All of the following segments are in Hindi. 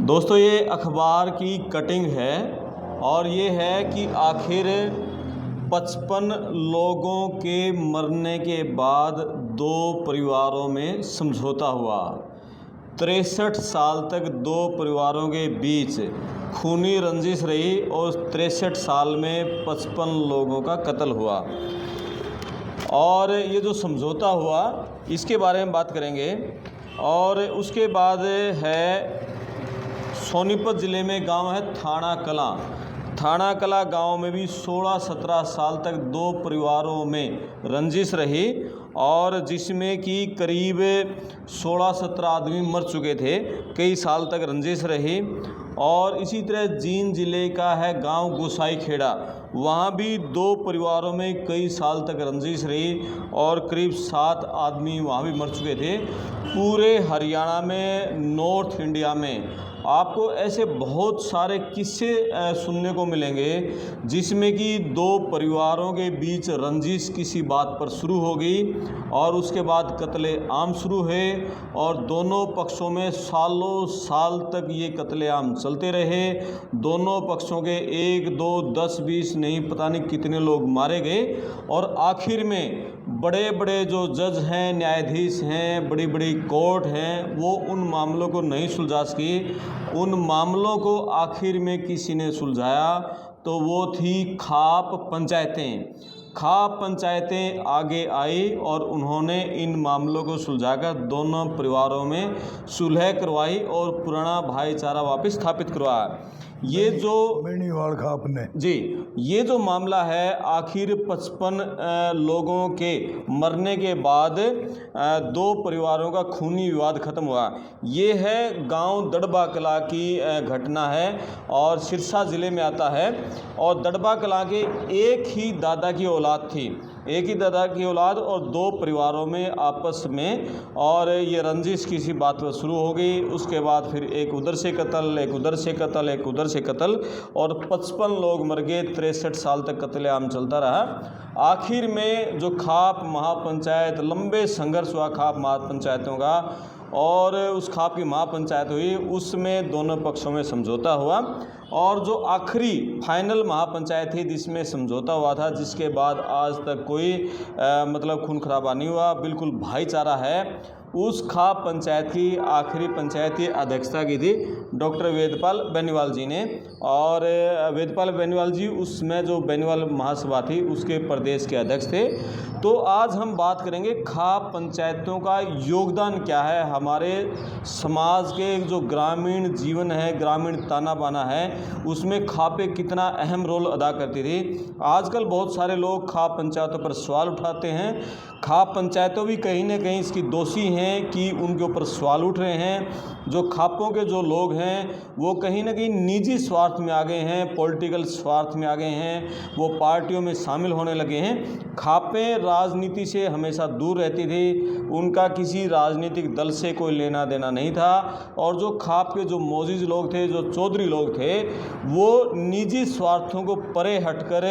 दोस्तों ये अखबार की कटिंग है और ये है कि आखिर 55 लोगों के मरने के बाद दो परिवारों में समझौता हुआ। 63 साल तक दो परिवारों के बीच खूनी रंजिश रही और 63 साल में 55 लोगों का कत्ल हुआ। और ये जो समझौता हुआ इसके बारे में बात करेंगे। और उसके बाद है सोनीपत ज़िले में गांव है थाना कला गांव में भी 16-17 साल तक दो परिवारों में रंजिश रही और जिसमें कि करीब 16-17 आदमी मर चुके थे। कई साल तक रंजिश रही। और इसी तरह जींद ज़िले का है गांव गोसाई खेड़ा, वहाँ भी दो परिवारों में कई साल तक रंजिश रही और करीब 7 आदमी वहाँ भी मर चुके थे। पूरे हरियाणा में, नॉर्थ इंडिया में आपको ऐसे बहुत सारे किस्से सुनने को मिलेंगे जिसमें कि दो परिवारों के बीच रंजिश किसी बात पर शुरू हो गई और उसके बाद कत्ले आम शुरू हुए और दोनों पक्षों में सालों साल तक ये कत्ले आम चलते रहे। दोनों पक्षों के 1, 2, 10, 20 नहीं पता नहीं कितने लोग मारे गए और आखिर में बड़े बड़े जो जज हैं, न्यायाधीश हैं, बड़ी बड़ी कोर्ट हैं, वो उन मामलों को नहीं सुलझा सकी। उन मामलों को आखिर में किसी ने सुलझाया तो वो थी खाप पंचायतें आगे आई और उन्होंने इन मामलों को सुलझाकर दोनों परिवारों में सुलह करवाई और पुराना भाईचारा वापस स्थापित करवाया। ये जो बेनीवाल खाप ने जी ये जो मामला है आखिर 55 लोगों के मरने के बाद दो परिवारों का खूनी विवाद खत्म हुआ। ये है गांव दड़बा कला की घटना है और सिरसा ज़िले में आता है। और दड़बा कला के एक ही दादा की औलाद थी, और दो परिवारों में आपस में और ये रंजिश किसी बात पर शुरू हो गई। उसके बाद फिर एक उधर से कत्ल, एक उधर से कत्ल, एक उधर से कत्ल और 55 लोग मर गए। 63 साल तक कत्लेआम चलता रहा। आखिर में जो खाप महापंचायत, लंबे संघर्ष हुआ खाप महापंचायतों का और उस खाप की महापंचायत हुई, उसमें दोनों पक्षों में समझौता हुआ और जो आखिरी फाइनल महापंचायत थी जिसमें समझौता हुआ था, जिसके बाद आज तक कोई मतलब खून खराबा नहीं हुआ, बिल्कुल भाईचारा है। उस खाप पंचायत की आखिरी पंचायत की अध्यक्षता की थी डॉक्टर वेदपाल बेनीवाल जी ने। और वेदपाल बेनीवाल जी उसमें जो बेनीवाल महासभा थी उसके प्रदेश के अध्यक्ष थे। तो आज हम बात करेंगे खाप पंचायतों का योगदान क्या है हमारे समाज के जो ग्रामीण जीवन है, ग्रामीण ताना बाना है, उसमें खापें कितना अहम रोल अदा करती थी। आजकल बहुत सारे लोग खाप पंचायतों पर सवाल उठाते हैं। खाप पंचायतों भी कहीं ना कहीं इसकी दोषी हैं कि उनके ऊपर सवाल उठ रहे हैं। जो खापों के जो लोग हैं वो कहीं ना कहीं निजी स्वार्थ में आ गए हैं, पॉलिटिकल स्वार्थ में आ गए हैं, वो पार्टियों में शामिल होने लगे हैं। खापें राजनीति से हमेशा दूर रहती थी, उनका किसी राजनीतिक दल से कोई लेना देना नहीं था। और जो खाप के जो मोजिज लोग थे, जो चौधरी लोग थे, वो निजी स्वार्थों को परे हटकर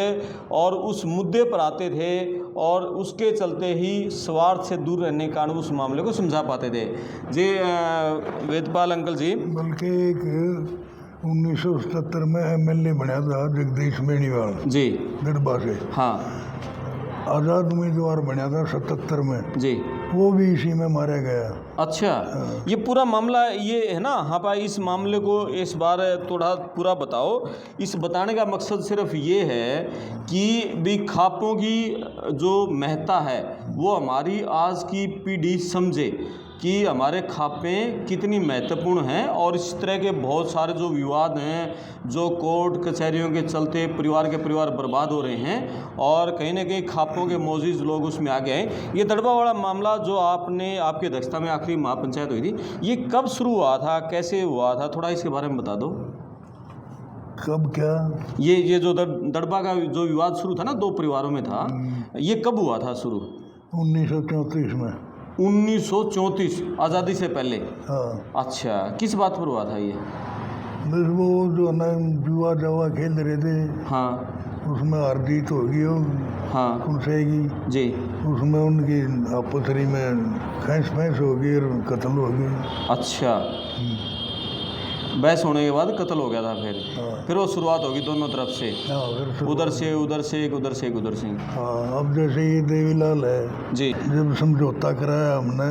और उस मुद्दे पर आते थे और उसके चलते ही स्वार्थ से दूर रहने के कारण उस मामले को समझा पाते थे। जी वेदपाल अंकल जी, बल्कि एक 1977 में MLA बना था जगदीश बेनीवाल जी दड़बा से, हाँ, आज़ाद उम्मीदवार बना था 77 में जी, वो भी इसी में मारा गया। अच्छा, ये पूरा मामला ये है ना। हाँ भाई, इस मामले को इस बार थोड़ा पूरा बताओ। इस बताने का मकसद सिर्फ ये है कि भी खापों की जो महत्ता है वो हमारी आज की पीढ़ी समझे कि हमारे खापें कितनी महत्वपूर्ण हैं। और इस तरह के बहुत सारे जो विवाद हैं, जो कोर्ट कचहरियों के चलते परिवार बर्बाद हो रहे हैं और कहीं ना कहीं खापों के मोजिज लोग उसमें आ गए हैं। ये दड़बा वाला मामला जो आपने आपकी अध्यक्षता में आखिरी महापंचायत हुई थी, ये कब शुरू हुआ था, कैसे हुआ था, थोड़ा इसके बारे में बता दो। कब क्या? ये जो दड़बा का जो विवाद शुरू था ना, दो परिवारों में था, ये कब हुआ था शुरू? 1934 में। 1934, आज़ादी से पहले? हाँ। अच्छा, किस बात पर हुआ था ये? बस वो जो ना जुआ जवा खेल रहे थे, हाँ, उसमें हार जीत होगी और हाँ उनसे की जी, उसमें उनकी आपसरी में खैस फैंस होगी और कत्ल होगी। अच्छा। बहस होने के बाद कत्ल हो गया था हाँ। फिर वो शुरुआत होगी दोनों तरफ से, हाँ फिर उधर से एक, उधर से एक, उधर से। हाँ अब जैसे ये देवीलाल है, जी जब समझौता कराया हमने,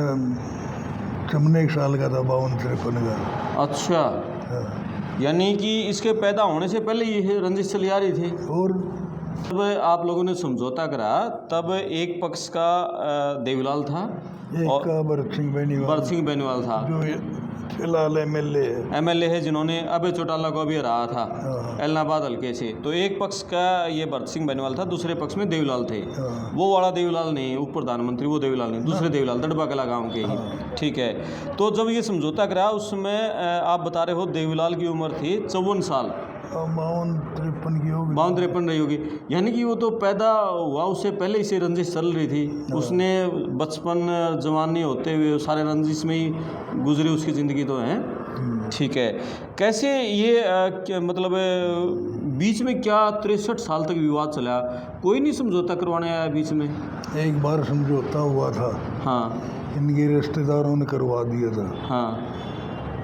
54 साल का था, 52-53 का। अच्छा, हाँ। यानी कि इसके पैदा होने से पहले ये रंजिश चली आ रही थी। और जब आप लोगों ने समझौता करा तब एक पक्ष का देवीलाल था एक और का भरत सिंह बेनीवाल, भरत सिंह बेनीवाल था, जो फिलहाल एमएलए है। एमएलए है, जिन्होंने अभय चौटाला को भी हराया था हाँ। एलनाबाद हल्के से। तो एक पक्ष का ये भरत सिंह बेनीवाल था, दूसरे पक्ष में देवीलाल थे। हाँ। वो वाला देवीलाल नहीं, उप प्रधानमंत्री वो देवीलाल नहीं, दूसरे देवीलाल दड़बा कला गाँव के ही। ठीक है। तो जब ये समझौता करा उसमें आप बता रहे हो देवीलाल की उम्र थी 54 साल, 52-53 की होगी। 52-53 रही होगी। यानी कि वो तो पैदा हुआ उससे पहले ही से रंजिश चल रही थी। उसने बचपन जवानी होते हुए सारे रंजिश में ही गुजरी उसकी ज़िंदगी तो है। ठीक है। कैसे ये क्या मतलब बीच में क्या 63 साल तक विवाद चला, कोई नहीं समझौता करवाने आया बीच में? एक बार समझौता हुआ था, हाँ इनके रिश्तेदारों ने करवा दिया था। हाँ।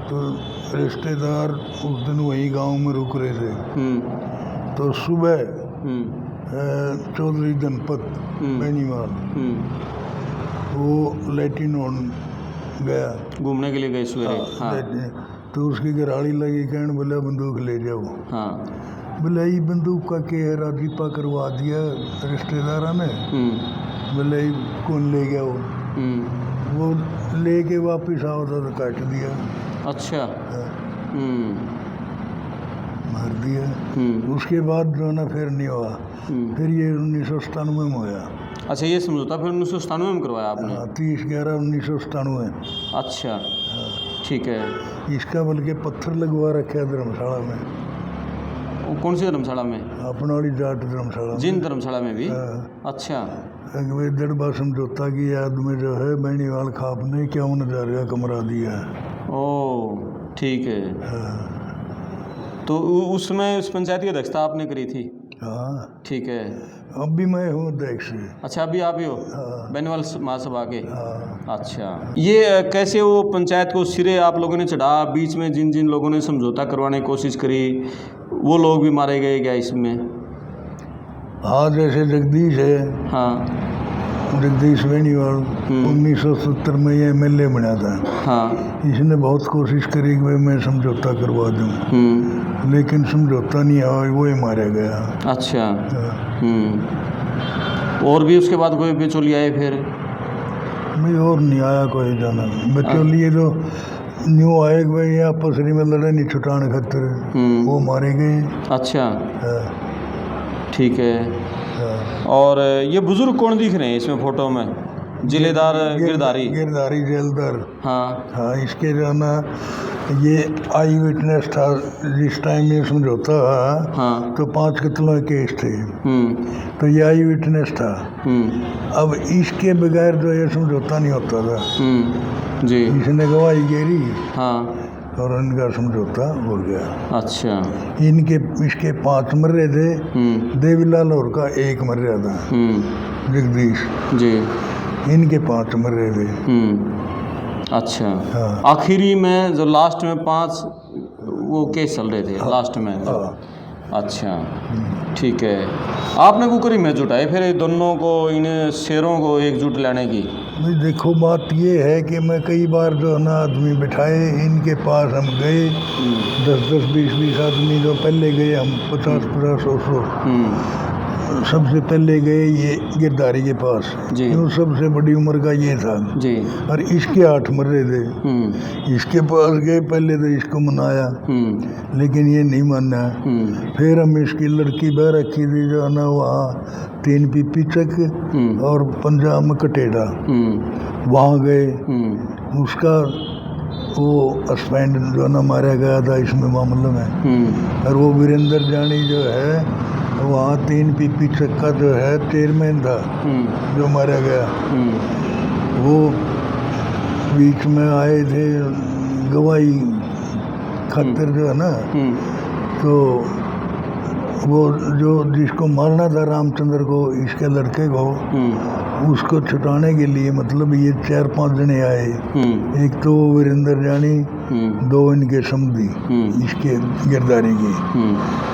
तो रिश्तेदार उस दिन वही गांव में रुक रहे थे। तो सुबह चौधरी जनपद बेनीवाल वो लैट्रिन गया, घूमने के लिए गए सवेरे। हाँ तो उसकी घराड़ी लगी, कहने बोला बंदूक ले जाओ। हाँ। बोला ये बंदूक का के है, राजीपा करवा दिया रिश्तेदारा ने। बोला ये कौन ले गया वो लेके वापिस आओ तो काट दिया। अच्छा। मार दिया। उसके बाद जो ना फिर नहीं हुआ। फिर ये 1997 में हुआ। अच्छा, ये समझौता फिर 1997 में करवाया आपने? 30/11/1997। अच्छा ठीक है। इसका बल्कि पत्थर लगवा रखा धर्मशाला में। वो कौन सी धर्मशाला में? अपना वाली जाट धर्मशाला, जिन धर्मशाला में भी? अच्छा। दड़बा समझौता की याद में जो है बेनीवाल खाप ने 51,000 का कमरा दिया है। ओ ठीक है। तो उसमें उस पंचायत की अध्यक्षता आपने करी थी? हाँ ठीक है। अब भी मैं हूँ अध्यक्ष। अच्छा, अभी आप ही हो बेनीवाल महासभा के? हाँ। अच्छा, ये कैसे वो पंचायत को सिरे आप लोगों ने चढ़ा, बीच में जिन जिन लोगों ने समझौता करवाने की कोशिश करी वो लोग भी मारे गए क्या इसमें? हाँ, जैसे जगदीश है। हाँ, जगदीश बेनीवाल 1970 में ये एमएलए बना था। हाँ। इसने बहुत कोशिश करी कि भाई मैं समझौता करवा दूँ, लेकिन समझौता नहीं हुआ, वो ही मारा गया। अच्छा। और भी उसके बाद कोई बिचौलिया आए फिर? नहीं, और नहीं आया कोई जाना। बिचौलिए तो न्यू आए कि भाई आपस में लड़े नहीं छुटाने खातिर, वो मारे गए। अच्छा ठीक है। और ये बुजुर्ग कौन दिख रहे हैं इसमें फोटो में? जिलेदार गिरधारी जेलदार। हाँ, इसके जो ना ये आई विटनेस था जिस टाइम ये समझौता। हाँ। तो 5 कत्लों के केस थे। तो ये आई विटनेस था। अब इसके बगैर जो ये समझौता नहीं होता था। जी। इसने गवाही गेरी। हाँ। और इनका समझौता हो गया। अच्छा। इसके 5 मर रहे थे, देवीलाल और का 1 मर रहा था, जगदीश जी। इनके 5 मर रहे थे। अच्छा। हाँ। आखिरी में जो लास्ट में 5 वो केस चल रहे थे। हाँ। लास्ट में। हाँ। अच्छा ठीक है। आपने कुकरी में जुटाए फिर दोनों को, इन शेरों को एकजुट लाने की? देखो, बात ये है कि मैं कई बार जो है ना आदमी बिठाए इनके पास, हम गए 10-10, 20-20 आदमी जो पहले गए, हम 50-50, 100-100 सबसे पहले गए ये गिरधारी के पास। क्यों? सबसे बड़ी उम्र का ये था जी। और इसके 8 मर रहे थे। इसके पास गए पहले तो इसको मनाया, लेकिन ये नहीं माना। फिर हम इसकी लड़की बह रखी थी जो है ना वहाँ 3 पीपी चक और पंजाब में कटेड़ा, वहाँ गए। उसका वो हस्बैंड जो है ना मारा गया था इसमें मामले में। और वो वीरेंद्र जानी जो है वहाँ 3 पीपी चक्का जो है चेयरमैन था जो मारा गया। वो बीच में आए थे गवाही खातिर जो है ना, तो वो जो जिसको मारना था रामचंद्र को, इसके लड़के को, उसको छुटाने के लिए मतलब ये 4-5 जने आए। एक तो वीरेंद्र जानी, 2 इनके समधी इसके गिरदारी के,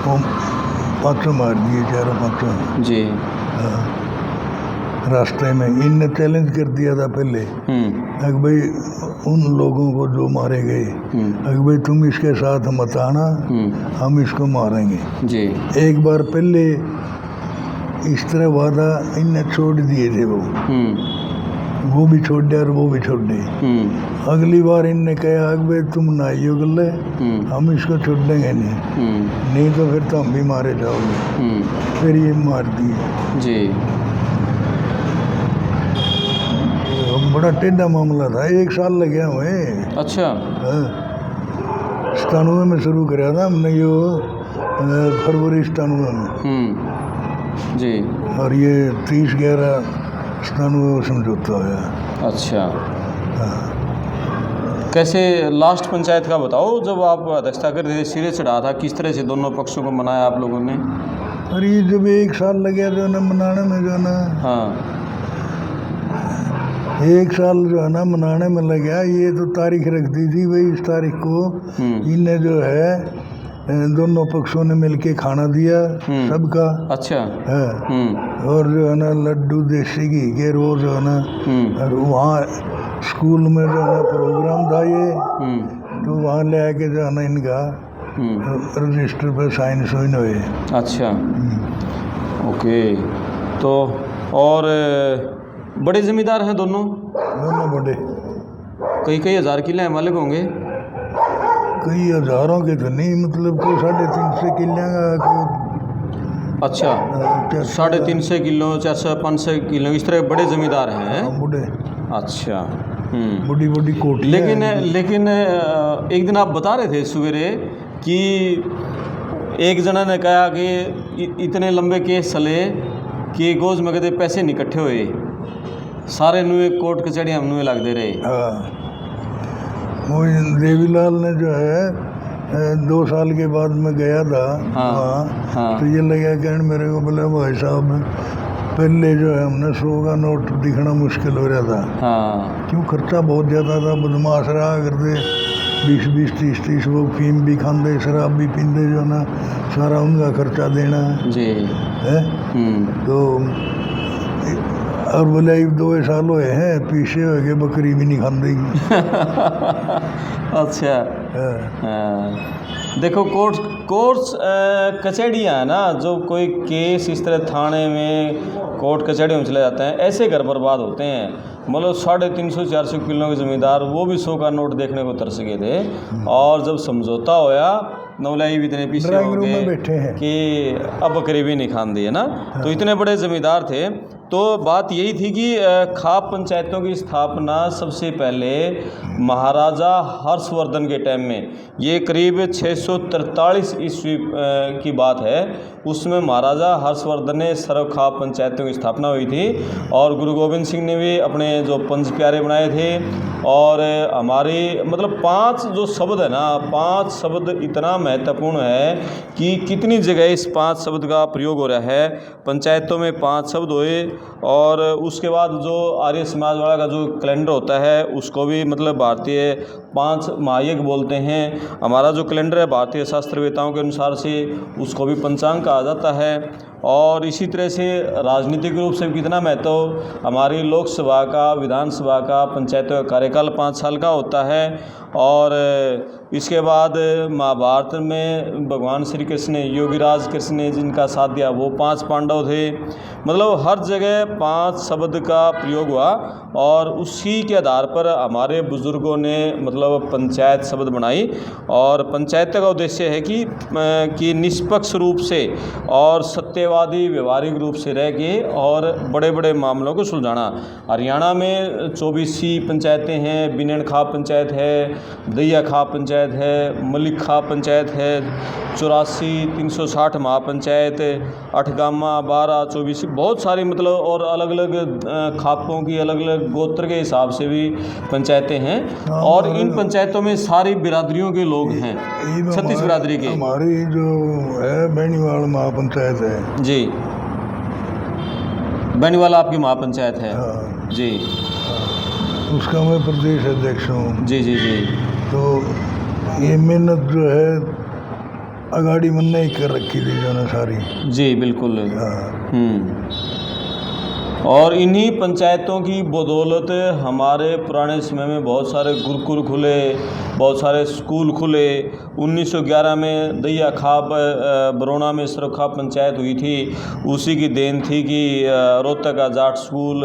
वो 5 मार दिए, 4-5 जी। रास्ते में। इनने चैलेंज कर दिया था पहले अगर भाई उन लोगों को जो मारे गए, अगर भाई तुम इसके साथ मत आना, हम इसको मारेंगे जी। एक बार पहले इस तरह वादा इनने छोड़ दिए थे, वो भी छोड़ दिया और वो भी छोड़ दिए। अगली बार इनने कहा अगर भाई तुम ना आइयो गले, हम इसको छोड़ देंगे नहीं तो फिर तो हम भी मारे जाओगे। फिर ये मार दिए जी। बड़ा टेढ़ा मामला था, 1 साल लग गया हमें। अच्छा। 97 में शुरू कराया था हमने, यो फरवरी 97 में जी। और ये 30/11/97 समझौता हुआ। अच्छा। कैसे लास्ट पंचायत का बताओ, जब आप अध्यक्षता कर रहे थे, सिरे चढ़ा था, किस तरह से दोनों पक्षों को मनाया आप लोगों ने? अरे ये जब 1 साल लग गया जो है ना मनाने में, जो है ना, हाँ, 1 साल जो है ना मनाने में लग गया। ये तो तारीख रख दी थी भाई, इस तारीख को इनने जो है दोनों पक्षों ने मिलके खाना दिया सबका। अच्छा है। और जो है ना लड्डू देसी घी के वो जो है ना, और वहाँ स्कूल में जो है ना प्रोग्राम था ये, तो वहाँ ले आके जो है ना इनका रजिस्टर पे साइन हुए। अच्छा, ओके। तो और बड़े ज़मींदार हैं दोनों बड़े, कई हज़ार किले हैं, मालिक होंगे? कई हज़ारों के तो नहीं, मतलब कोई 350 किले का। अच्छा, 350 किलो, 400-500 किलो, इस तरह बड़े ज़मींदार हैं। बड़े। अच्छा। बड़ी बड़ी कोठी। लेकिन एक दिन आप बता रहे थे सवेरे कि एक जना ने कहा कि इतने लंबे केस चले कि गोज में कहते पैसे नहीं इकट्ठे हुए, सारे नुए कोर्ट कचहरी हम नुए लग दे रहे। हाँ, वो देवीलाल ने जो है 2 साल के बाद में गया था वहाँ। तो ये लगा कहने मेरे को, बोले भाई साहब पहले जो है हमने 100 का नोट दिखना मुश्किल हो रहा था। क्यों, खर्चा बहुत ज़्यादा था, बदमाश रहा करते, 20-20, 30-30 वो फीम भी खाते, शराब भी पीते, जो ना सारा उनका खर्चा देना जी है। तो और बोले 2 साल हुए हैं पीछे हो गए, बकरी भी नहीं खाते। अच्छा। देखो कोर्ट्स कचहरियाँ है ना, जो कोई केस इस तरह थाने में कोर्ट कचहरियों में चले जाते हैं, ऐसे घर बर्बाद होते हैं। मतलब 350-400 किलो के ज़मींदार वो भी 100 का नोट देखने को तरस गए थे। और जब समझौता होया, नौलाई भी इतने पीछे हो गए कि अब करीबी नहीं खान दी है ना। तो इतने बड़े ज़मींदार थे। तो बात यही थी कि खाप पंचायतों की स्थापना सबसे पहले महाराजा हर्षवर्धन के टाइम में, ये करीब 643 ईस्वी की बात है, उसमें महाराजा हर्षवर्धन ने सर्व खाप पंचायतों की स्थापना हुई थी। और गुरु गोविंद सिंह ने भी अपने जो पंच प्यारे बनाए थे। और हमारी मतलब 5 जो शब्द है ना, 5 शब्द इतना महत्वपूर्ण है कि कितनी जगह इस 5 शब्द का प्रयोग हो रहा है। पंचायतों में 5 शब्द हुए। और उसके बाद जो आर्य समाज वाला का जो कैलेंडर होता है, उसको भी मतलब भारतीय 5 महायज्ञ बोलते हैं। हमारा जो कैलेंडर है भारतीय शास्त्रवेताओं के अनुसार से, उसको भी पंचांग कहा जाता है। और इसी तरह से राजनीतिक रूप से कितना महत्व, हमारी लोकसभा का, विधानसभा का, पंचायतों का कार्यकाल 5 साल का होता है। और इसके बाद महाभारत में भगवान श्री कृष्ण ने, योगीराज कृष्ण ने जिनका साथ दिया, वो 5 पांडव थे। मतलब हर जगह 5 शब्द का प्रयोग हुआ। और उसी के आधार पर हमारे बुज़ुर्गों ने मतलब पंचायत शब्द बनाई। और पंचायत का उद्देश्य है कि निष्पक्ष रूप से और सत्यवादी व्यवहारिक रूप से रह के और बड़े बड़े मामलों को सुलझाना। हरियाणा में 24 पंचायतें हैं, बिनेन खाप पंचायत है, दैया खा पंचायत है, मलिक खा पंचायत है, 84 360 महापंचायत, 8 गामा 12 24 बहुत सारी मतलब और अलग अलग खापों की अलग अलग गोत्र के हिसाब से भी पंचायतें हैं। और इन पंचायतों में सारी बिरादरियों के लोग हैं, 36 बिरादरी के। हमारी जो है बेनीवाल महापंचायत है जी, बेनीवाल आपकी महापंचायत है। हाँ, जी, उसका मैं प्रदेश अध्यक्ष हूँ। जी जी जी। तो ये मेहनत जो है अगाड़ी मन नहीं कर रखी थी जो ना सारी। जी बिल्कुल। हाँ, और इन्हीं पंचायतों की बदौलत हमारे पुराने समय में बहुत सारे गुरुकुल खुले, बहुत सारे स्कूल खुले। 1911 में दैया खाप बरौना में सरखा पंचायत हुई थी, उसी की देन थी कि रोहतक का जाट स्कूल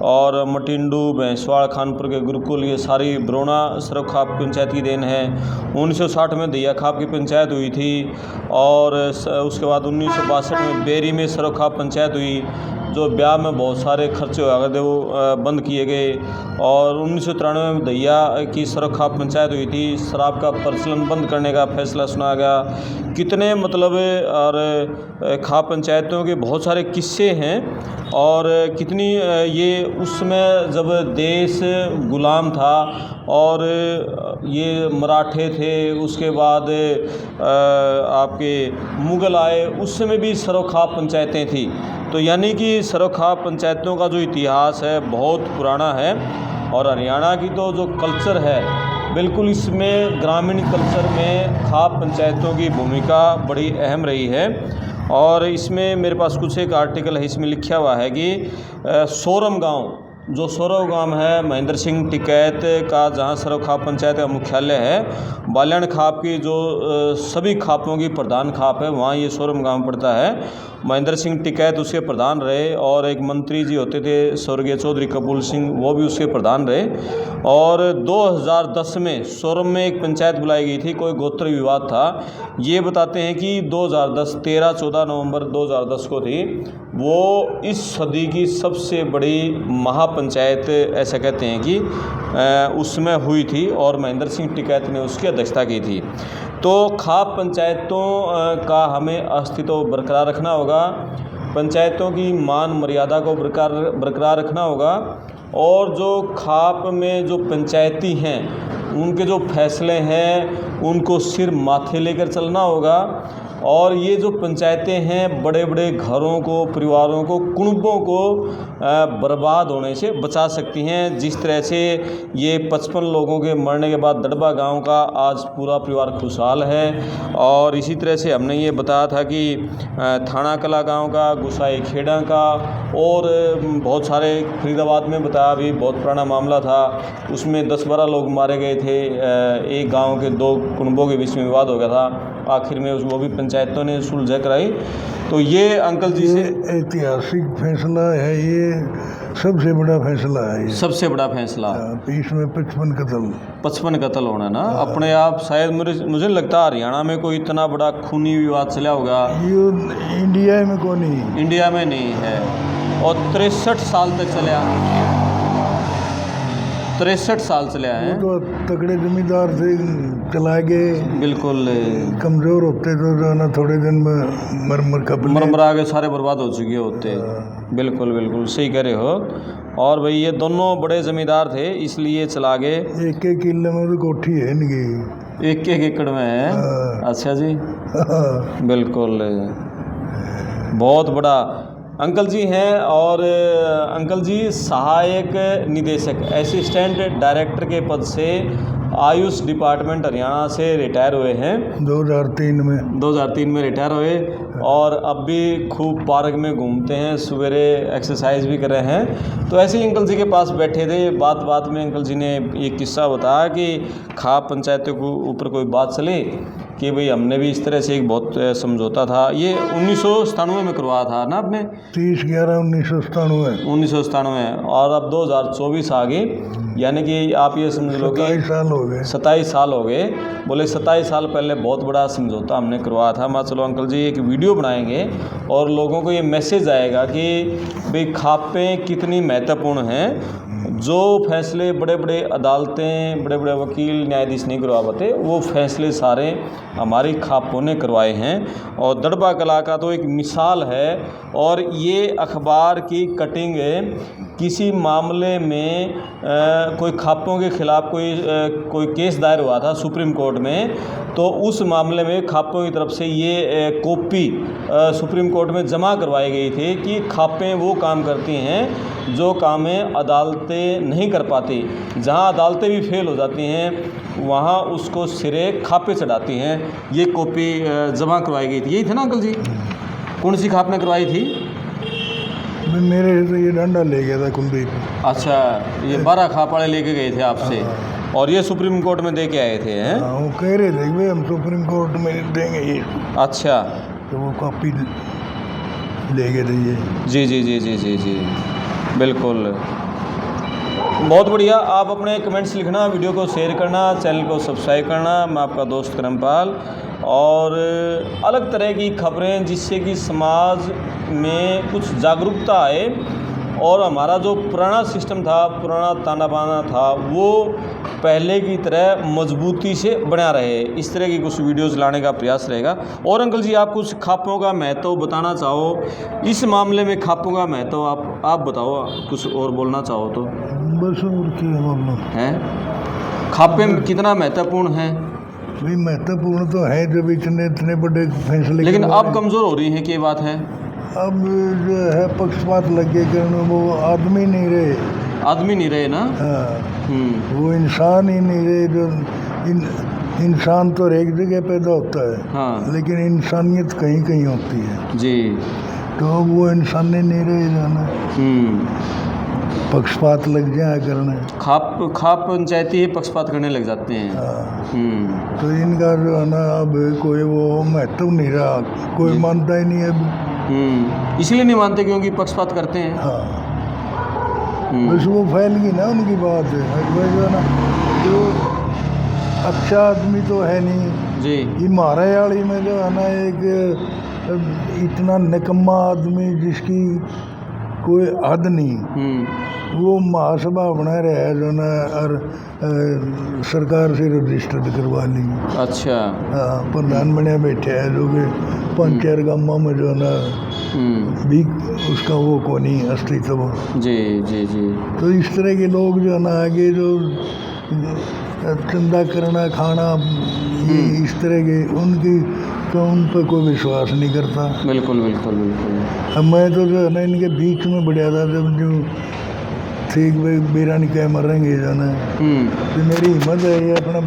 और मटिंडू भैंसवाड़ खानपुर के गुरुकुल, ये सारी बरौना सरखा पंचायत की देन है। 1960 में दैया खाप की पंचायत हुई थी और उसके बाद 1962 में बेरी में सरखा पंचायत हुई, जो ब्याह में बहुत सारे खर्चे हुआ करते वो बंद किए गए। और 1993 में दैया की सरखा पंचायत हुई थी, शराब का प्रचलन बंद करने का फैसला सुनाया गया। कितने मतलब और खा पंचायतों के बहुत सारे किस्से हैं। और कितनी ये उसमें जब देश गुलाम था और ये मराठे थे, उसके बाद आपके मुग़ल आए, उस समय भी सरखा पंचायतें थी। तो यानी कि सरखा पंचायतों का जो इतिहास है बहुत पुराना है। और हरियाणा की तो जो कल्चर है बिल्कुल, इसमें ग्रामीण कल्चर में खा पंचायतों की भूमिका बड़ी अहम रही है। और इसमें मेरे पास कुछ एक आर्टिकल है, इसमें लिखा हुआ है कि सोरम गांव, जो सोरम गांव है महेंद्र सिंह टिकैत का, जहां सरखा पंचायत का मुख्यालय है। बाल्याण खाप की जो सभी खापों की प्रधान खाप है, वहाँ ये सोरम गांव पड़ता है। महेंद्र सिंह टिकैत उसके प्रधान रहे और एक मंत्री जी होते थे स्वर्गीय चौधरी कपूर सिंह, वो भी उसके प्रधान रहे। और 2010 में सोरम में एक पंचायत बुलाई गई थी, कोई गोत्र विवाद था। ये बताते हैं कि 2010 13-14 नवंबर 2010 को थी वो इस सदी की सबसे बड़ी महापंचायत, ऐसा कहते हैं कि उसमें हुई थी और महेंद्र सिंह टिकैत ने उसकी अध्यक्षता की थी। तो खाप पंचायतों का हमें अस्तित्व बरकरार रखना होगा, पंचायतों की मान मर्यादा को बरकरार रखना होगा। और जो खाप में जो पंचायती हैं उनके जो फैसले हैं उनको सिर माथे लेकर चलना होगा। और ये जो पंचायतें हैं बड़े बड़े घरों को, परिवारों को, कुनबों को बर्बाद होने से बचा सकती हैं। जिस तरह से ये 55 लोगों के मरने के बाद दड़बा गांव का आज पूरा परिवार खुशहाल है। और इसी तरह से हमने ये बताया था कि थाना कला गांव का, गुसाई खेड़ा का, और बहुत सारे फरीदाबाद में बताया, भी बहुत पुराना मामला था, उसमें 10-12 लोग मारे गए थे। एक गाँव के 2 कुनबों के बीच में विवाद हो गया था, आखिर में वो भी पंचायतों ने सुलझा कराई। तो ये अंकल जी से ऐतिहासिक फैसला है, ये सबसे बड़ा फैसला है। ये सबसे बड़ा फैसला, इसमें 55 कत्ल होना ना अपने आप, शायद मुझे लगता है हरियाणा में कोई इतना बड़ा खूनी विवाद चला होगा, ये इंडिया में को नहीं, इंडिया में नहीं है। और 63 साल तक चला, 63 साल चले हैं। तो तगड़े जमींदार से चला गए, बिल्कुल कमज़ोर होते तो जो ना थोड़े दिन में मरमरा के सारे बर्बाद हो चुके होते। बिल्कुल बिल्कुल सही कह रहे हो। और भाई ये दोनों बड़े ज़मींदार थे इसलिए चला गए। 1-1 किले में तो कोठी है इनकी, 1-1 एकड़ में है। अच्छा जी, बिल्कुल बहुत बड़ा अंकल जी हैं। और अंकल जी सहायक निदेशक, असिस्टेंट डायरेक्टर के पद से आयुष डिपार्टमेंट हरियाणा से रिटायर हुए हैं 2003 में रिटायर हुए। और अब भी खूब पार्क में घूमते हैं, सवेरे एक्सरसाइज भी कर रहे हैं। तो ऐसे ही अंकल जी के पास बैठे थे, बात में अंकल जी ने एक किस्सा बताया कि खाप पंचायतों के ऊपर कोई बात चली कि भाई हमने भी इस तरह से एक बहुत समझौता था, ये 1997 में करवाया था ना आपने, 30/11/1997। और अब 2024 आ गई यानी कि आप ये समझ लो कि 27 साल हो गए। 27 साल हो गए। बोले 27 साल पहले बहुत बड़ा समझौता हमने करवाया था। मैं चलो अंकल जी एक वीडियो बनाएंगे और लोगों को ये मैसेज आएगा कि भाई खापें कितनी महत्वपूर्ण हैं। जो फैसले बड़े बड़े अदालतें, बड़े बड़े वकील, न्यायाधीश नहीं करवा पाते, वो फैसले सारे हमारी खापों ने करवाए हैं। और दड़बा कला का तो एक मिसाल है। और ये अखबार की कटिंग किसी मामले में कोई खापों के ख़िलाफ़ कोई केस दायर हुआ था सुप्रीम कोर्ट में, तो उस मामले में खापों की तरफ से ये कॉपी सुप्रीम कोर्ट में जमा करवाई गई थी कि खापें वो काम करती हैं जो कामें अदालतें नहीं कर पाती। जहां अदालतें भी फेल हो जाती हैं वहां उसको सिरे खापे चढ़ाती हैं। ये कॉपी जमा करवाई गई थी। यही था ना अंकल जी? कौन सी खाप में करवाई थी? मेरे से ये डंडा ले गया था कुलदीप। अच्छा, ये 12 खाप वाले लेके गए थे आपसे और ये सुप्रीम कोर्ट में दे के आए थे हैं? हाँ, वो कह रहे थे भाई हम सुप्रीम कोर्ट में देंगे ये। अच्छा, तो वो कॉपी ले गए थे ये। जी जी जी जी जी जी, बिल्कुल, बहुत बढ़िया। आप अपने कमेंट्स लिखना, वीडियो को शेयर करना, चैनल को सब्सक्राइब करना। मैं आपका दोस्त करमपाल। और अलग तरह की खबरें जिससे कि समाज में कुछ जागरूकता आए और हमारा जो पुराना सिस्टम था, पुराना ताना बाना था, वो पहले की तरह मजबूती से बना रहे। इस तरह की कुछ वीडियोस लाने का प्रयास रहेगा। और अंकल जी आप कुछ खापों का महत्व बताना चाहो इस मामले में? खापों का महत्व आप बताओ, कुछ और बोलना चाहो तो। बस और क्या बोलना हैं, खापें कितना महत्वपूर्ण हैं? भाई महत्वपूर्ण तो है जब इतने बड़े फैसले। लेकिन अब कमज़ोर हो रही है, क्या बात है? अब जो है पक्षपात लग गए करने, वो आदमी नहीं रहे। आदमी नहीं रहे ना? हाँ, वो इंसान ही नहीं रहे। जो इंसान तो एक जगह पैदा होता है, हाँ, लेकिन इंसानियत कहीं कहीं होती है जी। तो वो इंसान ही नहीं रहे जाना, पक्षपात लग जाए करने। खाप पंचायती ही पक्षपात करने लग जाते हैं। हाँ। तो इनका जो है ना अब कोई वो महत्व नहीं रहा, कोई मानता ही नहीं अब। इसलिए नहीं मानते क्योंकि पक्षपात करते हैं। हाँ, बस वो फैल गई ना उनकी बात है। जो है ना, जो अच्छा आदमी तो है नहीं जी। ये महारायाली में जो है ना एक इतना निकम्मा आदमी जिसकी कोई हद नहीं, वो महासभा बना रहा है जो ना, और सरकार से रजिस्टर्ड करवा ली। अच्छा। हाँ, प्रधान बने बैठे है जो कि 5-4 गाँव में जो ना भी उसका वो को नहीं अस्तित्व। जी जी जी। तो इस तरह के लोग जो ना आगे जो चंदा करना खाना ये इस तरह के उनकी तो उन पर कोई विश्वास नहीं करता। बिल्कुल बिल्कुल बिल्कुल। अब मैं तो जो है ना इनके बीच में बढ़िया था जब जो ठीक बेरानी कह मरेंगे जो ना, तो मेरी हिम्मत है ये अपना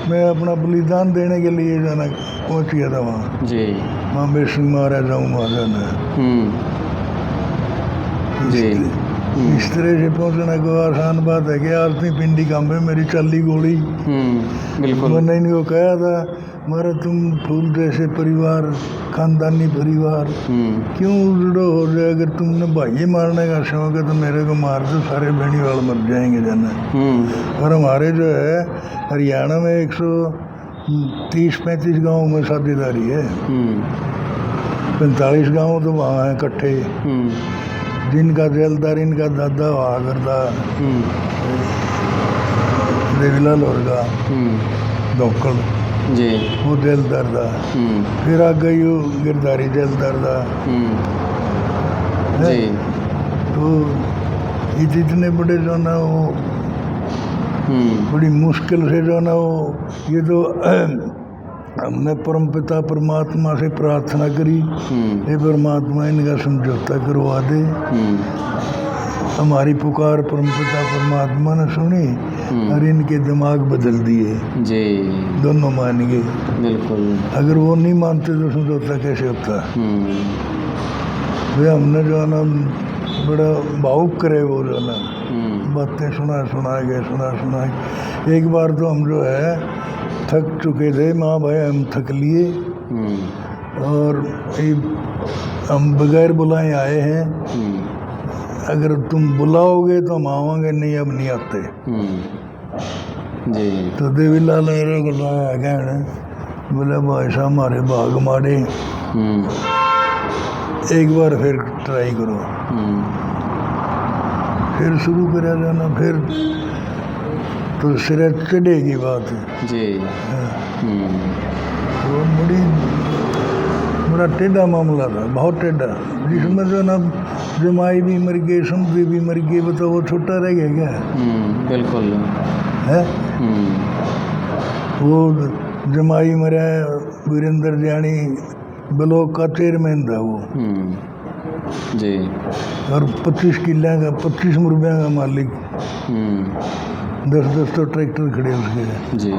मैं अपना बलिदान देने के लिए जो ना पहुँच गया था वहाँ जी। वहाँ बेसिंग मारा जाऊँ वहाँ जाना जी। इस तरह से पहुँचना कोई आसान बात है कि आरती पिंडी काम पे मेरी चली गोली। बिल्कुल। मैंने इनको कहा था मारा तुम फूल जैसे परिवार, खानदानी परिवार क्यों उजड़ो हो जाए? अगर तुमने भाई मारने का शौक है तो मेरे को मार दो, सारे भेड़ी वाल मर जाएंगे जाना। और हमारे जो है हरियाणा में 130-35 गाँव में साझेदारी है। 45 गाँव तो वहाँ हैं इकट्ठे, जिनका जेलदार इनका दादा हुआ करता देवीलाल और का डॉक्टर जी, वो जेलदार था। फिर आ गई वो गिरधारी जेलदार था जी। तो इतने बड़े जो ना वो बड़ी मुश्किल से जो ना वो ये तो हमने परमपिता परमात्मा से प्रार्थना करी, हे परमात्मा इनका समझौता करवा दे। हमारी पुकार परमपिता परमात्मा ने सुनी और इनके दिमाग बदल दिए जी। दोनों मान गए। बिल्कुल। अगर वो नहीं मानते तो समझौता कैसे होता? वे हमने जो है ना बड़ा भावुक करे वो जो है ना बातें सुना के। एक बार तो हम जो है थक चुके थे, माँ भाई हम थक लिए और हम बगैर बुलाए आए हैं अगर तुम बुलाओगे तो हम आवांगे, नहीं अब नहीं आते। जी। तो देवीलाल मेरे को लाया कहने, बोले भाई साहब हमारे भाग मारे, एक बार फिर ट्राई करो। फिर शुरू करा जाना, फिर तो सिर चढ़ेगी बात जी। तो बड़ा टेढ़ा मामला था, बहुत टेढ़ा, जिसमें जो ना जमाई भी मर गई, समझी भी मर गई, बताओ वो छोटा रह गया क्या? बिल्कुल है। वो जमाई मरा वीरेंद्र जानी ब्लॉक का चेयरमैन था वो जी। और 25 किले का 25 मुरबिया का मालिक, 10-10 तो ट्रैक्टर खड़े उसके जी।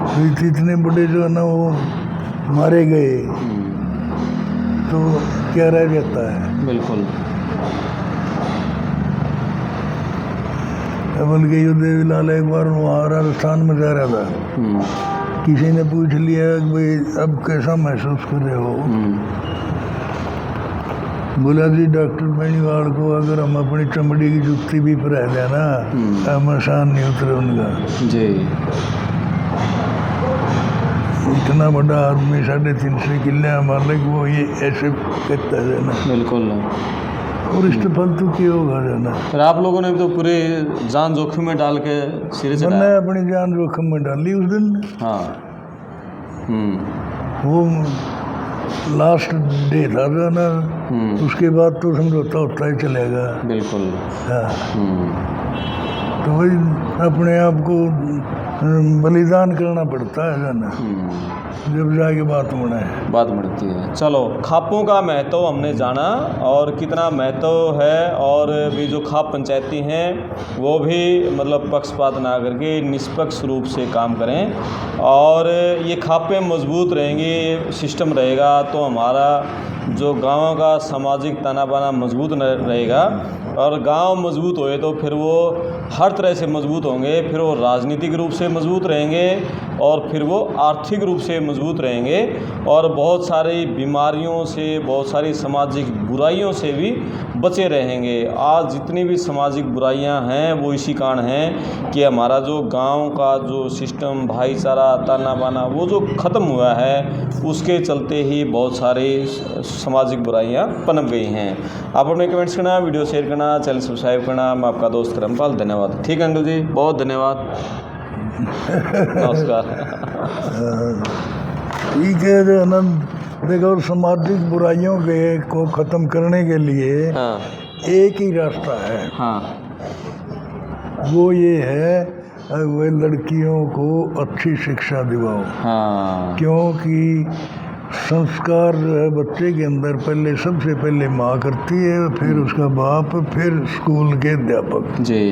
तो इतने बड़े जो है ना वो मारे गए, तो क्या रह जाता है? बिल्कुल। बल्कि ये देवीलाल एक बार वहाँ राजस्थान में जा रहा था, किसी ने पूछ लिया कि भाई अब कैसा महसूस कर रहे हो? बोला जी डॉक्टर बेनीवाल को अगर हम अपनी चमड़ी की जुत्ती भी पहना देना, हम आसान नहीं उतरे उनका। जी। इतना बड़ा आदमी 350 किले मालिक, वो ये ऐसे कहता है ना। बिल्कुल। और इस फालतू क्यों होगा जाना? फिर आप लोगों ने तो पूरे जान जोखिम में डाल के सिरे चढ़ाया। मैंने अपनी जान जोखिम में डाली उस दिन। हाँ। वो लास्ट डे था जो ना, उसके बाद तो समझौता होता ही चलेगा। बिल्कुल। हाँ। तो वही अपने आप को बलिदान करना पड़ता है ना, जब जाके बात बढ़ती है। चलो, खापों का महत्व हमने जाना और कितना महत्व है, और भी जो खाप पंचायती हैं वो भी मतलब पक्षपात ना करके निष्पक्ष रूप से काम करें, और ये खापें मजबूत रहेंगी, सिस्टम रहेगा तो हमारा जो गाँव का सामाजिक ताना बाना मजबूत रहेगा, और गांव मजबूत होए तो फिर वो हर तरह से मजबूत होंगे, फिर वो राजनीतिक रूप से मजबूत रहेंगे, और फिर वो आर्थिक रूप से मजबूत रहेंगे, और बहुत सारी बीमारियों से, बहुत सारी सामाजिक बुराइयों से भी बचे रहेंगे। आज जितनी भी सामाजिक बुराइयां हैं वो इसी कारण हैं कि हमारा जो गांव का जो सिस्टम, भाईचारा, ताना बाना वो जो ख़त्म हुआ है, उसके चलते ही बहुत सारी सामाजिक बुराइयां पनप गई हैं। आप अपने कमेंट्स करना, वीडियो शेयर करना, चैनल सब्सक्राइब करना। मैं आपका दोस्त करमपाल, धन्यवाद। ठीक है अंकल जी, बहुत धन्यवाद। नमस्कार। ठीक है जो है ना, देखो सामाजिक बुराइयों को ख़त्म करने के लिए एक ही रास्ता है। वो ये है, वे लड़कियों को अच्छी शिक्षा दिलाओ। क्योंकि संस्कार जो है बच्चे के अंदर पहले, सबसे पहले माँ करती है, फिर उसका बाप, फिर स्कूल के अध्यापक। जी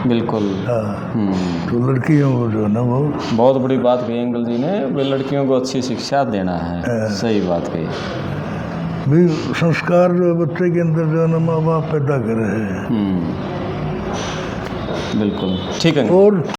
बिल्कुल। हाँ। तो लड़कियों को जो है ना, वो बहुत बड़ी बात कही अंकल जी ने, वे लड़कियों को अच्छी शिक्षा देना है। सही बात कही। भी संस्कार जो है बच्चे के अंदर जो है ना, माँ बाप पैदा कर रहे हैं। बिल्कुल ठीक है। और